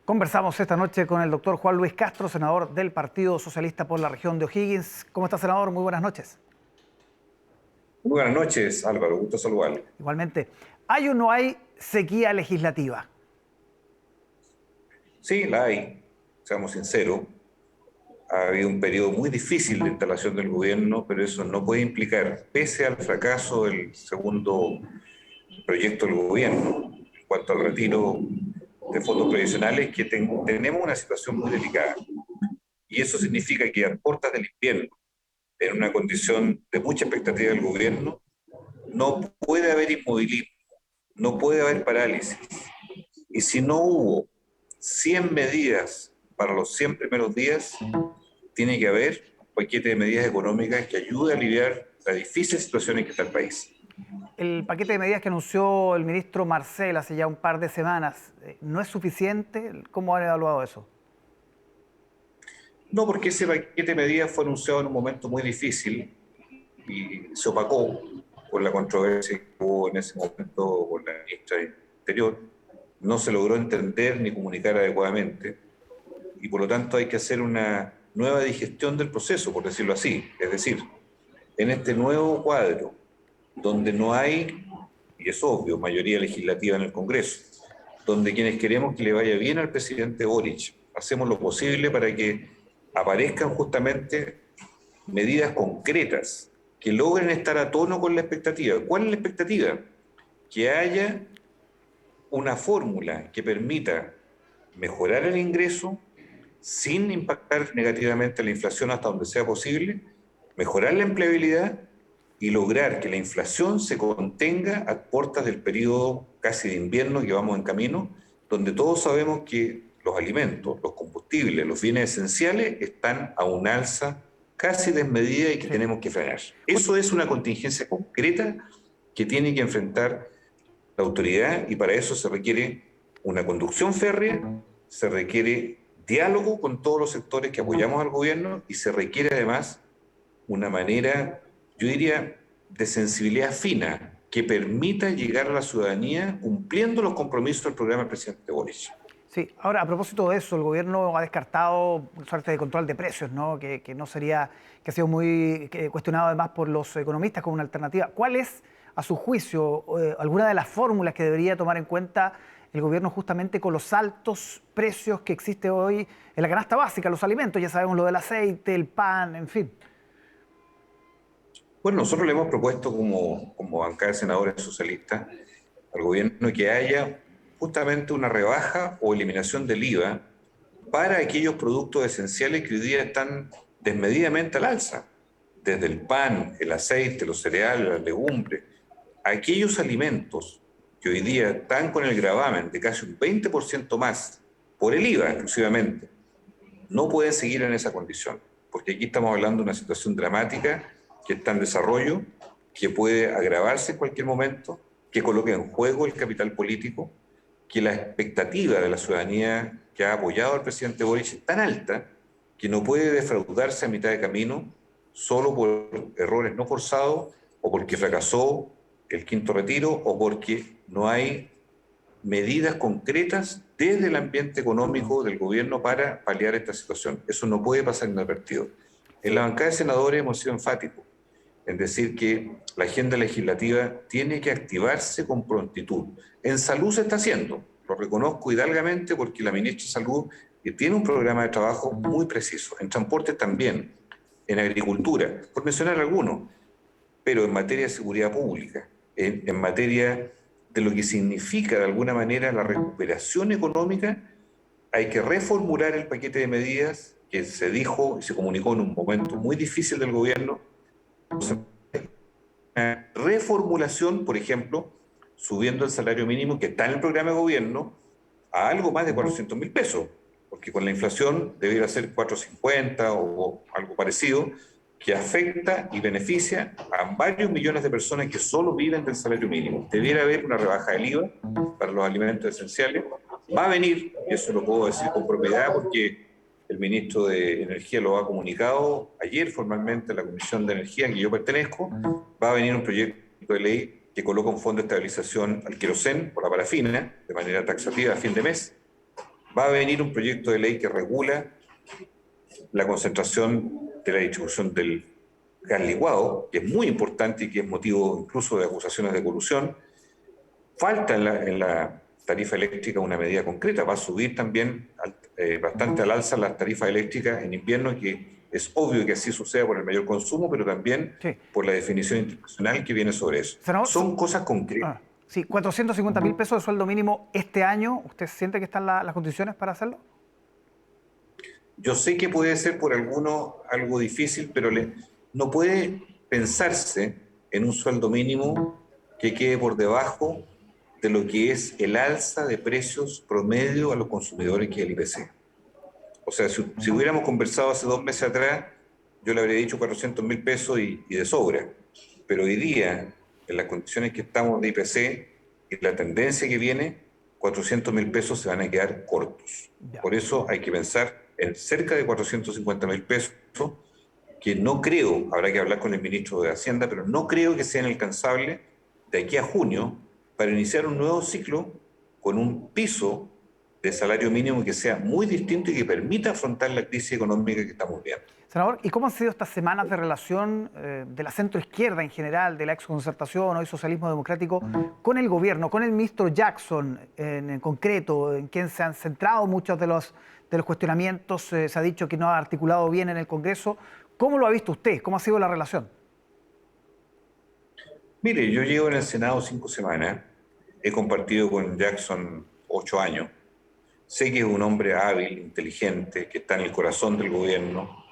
Conversamos esta noche con el doctor Juan Luis Castro, senador del Partido Socialista por la región de O'Higgins. ¿Cómo está, senador? Muy buenas noches. Muy buenas noches, Álvaro. Gusto saludarle. Igualmente, ¿hay o no hay sequía legislativa? Sí, la hay. Seamos sinceros. Ha habido un periodo muy difícil de instalación del gobierno, pero eso no puede implicar, pese al fracaso del segundo proyecto del gobierno, en cuanto al retiro de fondos previsionales, que tenemos una situación muy delicada. Y eso significa que a puertas del invierno, en una condición de mucha expectativa del gobierno, no puede haber inmovilismo, no puede haber parálisis. Y si no hubo 100 medidas para los 100 primeros días, tiene que haber un paquete de medidas económicas que ayude a aliviar la difícil situación en que está el país. El paquete de medidas que anunció el ministro Marcel hace ya un par de semanas, ¿no es suficiente? ¿Cómo han evaluado eso? No, porque ese paquete de medidas fue anunciado en un momento muy difícil y se opacó por la controversia que hubo en ese momento con la ministra del Interior. No se logró entender ni comunicar adecuadamente y por lo tanto hay que hacer una nueva digestión del proceso, por decirlo así. Es decir, en este nuevo cuadro, donde no hay, y es obvio, mayoría legislativa en el Congreso, donde quienes queremos que le vaya bien al presidente Boric, hacemos lo posible para que aparezcan justamente medidas concretas que logren estar a tono con la expectativa. ¿Cuál es la expectativa? Que haya una fórmula que permita mejorar el ingreso sin impactar negativamente la inflación hasta donde sea posible, mejorar la empleabilidad y lograr que la inflación se contenga a puertas del periodo casi de invierno que vamos en camino, donde todos sabemos que los alimentos, los combustibles, los bienes esenciales están a un alza casi desmedida y que Sí. tenemos que frenar. Eso es una contingencia concreta que tiene que enfrentar la autoridad y para eso se requiere una conducción férrea, se requiere diálogo con todos los sectores que apoyamos al gobierno y se requiere además una manera, yo diría, de sensibilidad fina que permita llegar a la ciudadanía cumpliendo los compromisos del programa del presidente Boric. Sí, ahora a propósito de eso, el gobierno ha descartado una suerte de control de precios, ¿no? Que no sería, que ha sido muy cuestionado además por los economistas como una alternativa. ¿Cuál es, a su juicio, alguna de las fórmulas que debería tomar en cuenta el gobierno justamente con los altos precios que existe hoy en la canasta básica, los alimentos? Ya sabemos lo del aceite, el pan, en fin. Bueno, nosotros le hemos propuesto como bancada de senadores socialistas al gobierno que haya justamente una rebaja o eliminación del IVA para aquellos productos esenciales que hoy día están desmedidamente al alza, desde el pan, el aceite, los cereales, las legumbres, aquellos alimentos que hoy día están con el gravamen de casi un 20% más por el IVA exclusivamente, no pueden seguir en esa condición, porque aquí estamos hablando de una situación dramática que está en desarrollo, que puede agravarse en cualquier momento, que coloque en juego el capital político, que la expectativa de la ciudadanía que ha apoyado al presidente Boric es tan alta que no puede defraudarse a mitad de camino solo por errores no forzados o porque fracasó el quinto retiro o porque no hay medidas concretas desde el ambiente económico del gobierno para paliar esta situación. Eso no puede pasar inadvertido. En la bancada de senadores hemos sido enfáticos en decir que la agenda legislativa tiene que activarse con prontitud. En salud se está haciendo, lo reconozco hidalgamente porque la ministra de Salud tiene un programa de trabajo muy preciso, en transporte también, en agricultura, por mencionar algunos, pero en materia de seguridad pública, en materia de lo que significa de alguna manera la recuperación económica, hay que reformular el paquete de medidas que se dijo y se comunicó en un momento muy difícil del gobierno. Una reformulación, por ejemplo, subiendo el salario mínimo que está en el programa de gobierno a algo más de 400.000 pesos, porque con la inflación debería ser 450 o algo parecido, que afecta y beneficia a varios millones de personas que solo viven del salario mínimo. Debiera haber una rebaja del IVA para los alimentos esenciales. Va a venir, y eso lo puedo decir con propiedad porque el ministro de Energía lo ha comunicado ayer formalmente a la Comisión de Energía en que yo pertenezco, va a venir un proyecto de ley que coloca un fondo de estabilización al querosén por la parafina de manera taxativa a fin de mes. Va a venir un proyecto de ley que regula la concentración de la distribución del gas licuado, que es muy importante y que es motivo incluso de acusaciones de colusión. Falta en la tarifa eléctrica una medida concreta. Va a subir también bastante al alza las tarifas eléctricas en invierno, que es obvio que así suceda por el mayor consumo, pero también Sí. por la definición internacional que viene sobre eso. Senador, Son cosas concretas. sí, 450.000 pesos de sueldo mínimo este año. ¿Usted siente que están las condiciones para hacerlo? Yo sé que puede ser por alguno algo difícil, pero no puede pensarse en un sueldo mínimo que quede por debajo de lo que es el alza de precios promedio a los consumidores que es el IPC. O sea, si hubiéramos conversado hace 2 meses atrás, yo le habría dicho 400.000 pesos y de sobra. Pero hoy día, en las condiciones que estamos de IPC y la tendencia que viene, 400.000 pesos se van a quedar cortos. Ya. Por eso hay que pensar en cerca de 450.000 pesos, que no creo, habrá que hablar con el ministro de Hacienda, pero no creo que sean alcanzables de aquí a junio para iniciar un nuevo ciclo con un piso de salario mínimo que sea muy distinto y que permita afrontar la crisis económica que estamos viendo. Senador, ¿y cómo han sido estas semanas de relación de la centroizquierda en general, de la exconcertación, hoy socialismo democrático, con el gobierno, con el ministro Jackson en concreto, en quien se han centrado muchos de los cuestionamientos? Se ha dicho que no ha articulado bien en el Congreso. ¿Cómo lo ha visto usted? ¿Cómo ha sido la relación? Mire, yo llevo en el Senado 5 semanas, he compartido con Jackson 8 años, sé que es un hombre hábil, inteligente, que está en el corazón del gobierno.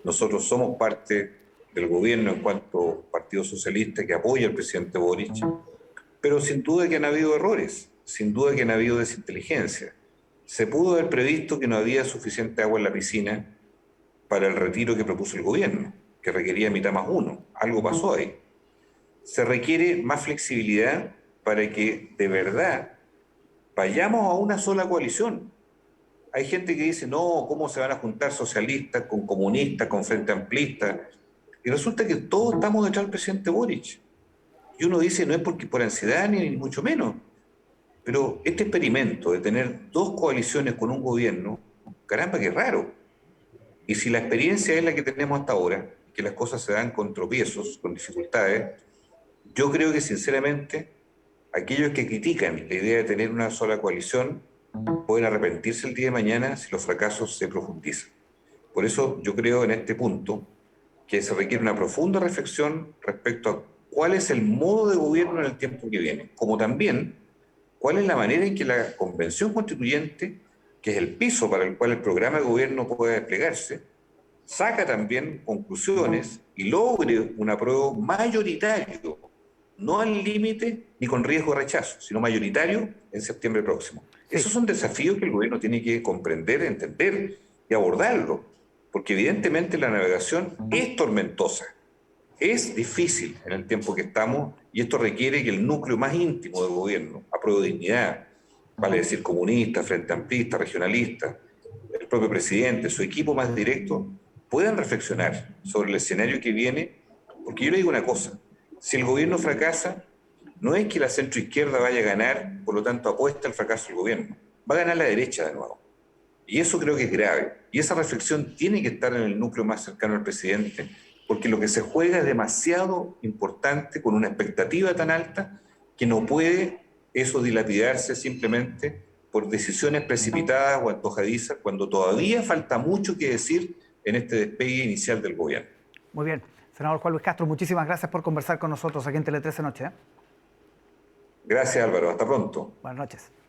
Nosotros somos parte del gobierno en cuanto Partido Socialista que apoya al presidente Boric, pero sin duda que han habido errores, sin duda que han habido desinteligencia. Se pudo haber previsto que no había suficiente agua en la piscina para el retiro que propuso el gobierno, que requería mitad más uno. Algo pasó ahí. Se requiere más flexibilidad para que de verdad vayamos a una sola coalición. Hay gente que dice, no, ¿cómo se van a juntar socialistas con comunistas, con frente amplistas? Y resulta que todos estamos detrás del presidente Boric. Y uno dice, no es porque por ansiedad ni mucho menos, pero este experimento de tener dos coaliciones con un gobierno, caramba, qué raro. Y si la experiencia es la que tenemos hasta ahora, que las cosas se dan con tropiezos, con dificultades, yo creo que sinceramente aquellos que critican la idea de tener una sola coalición pueden arrepentirse el día de mañana si los fracasos se profundizan. Por eso yo creo en este punto que se requiere una profunda reflexión respecto a cuál es el modo de gobierno en el tiempo que viene, como también cuál es la manera en que la Convención Constituyente, que es el piso para el cual el programa de gobierno puede desplegarse, saca también conclusiones y logre un apruebo mayoritario, no al límite ni con riesgo de rechazo, sino mayoritario en septiembre próximo. Sí. Esos son desafíos que el gobierno tiene que comprender, entender y abordarlo, porque evidentemente la navegación es tormentosa, es difícil en el tiempo que estamos y esto requiere que el núcleo más íntimo del gobierno, apruebo dignidad, vale decir comunista, frente amplista, regionalista, el propio presidente, su equipo más directo, puedan reflexionar sobre el escenario que viene, porque yo le digo una cosa, si el gobierno fracasa, no es que la centroizquierda vaya a ganar, por lo tanto apuesta al fracaso del gobierno, va a ganar la derecha de nuevo. Y eso creo que es grave. Y esa reflexión tiene que estar en el núcleo más cercano al presidente, porque lo que se juega es demasiado importante, con una expectativa tan alta, que no puede eso dilapidarse simplemente por decisiones precipitadas o antojadizas, cuando todavía falta mucho que decir en este despegue inicial del gobierno. Muy bien. Senador Juan Luis Castro, muchísimas gracias por conversar con nosotros aquí en Tele 13 Noche. Gracias, Álvaro. Hasta pronto. Buenas noches.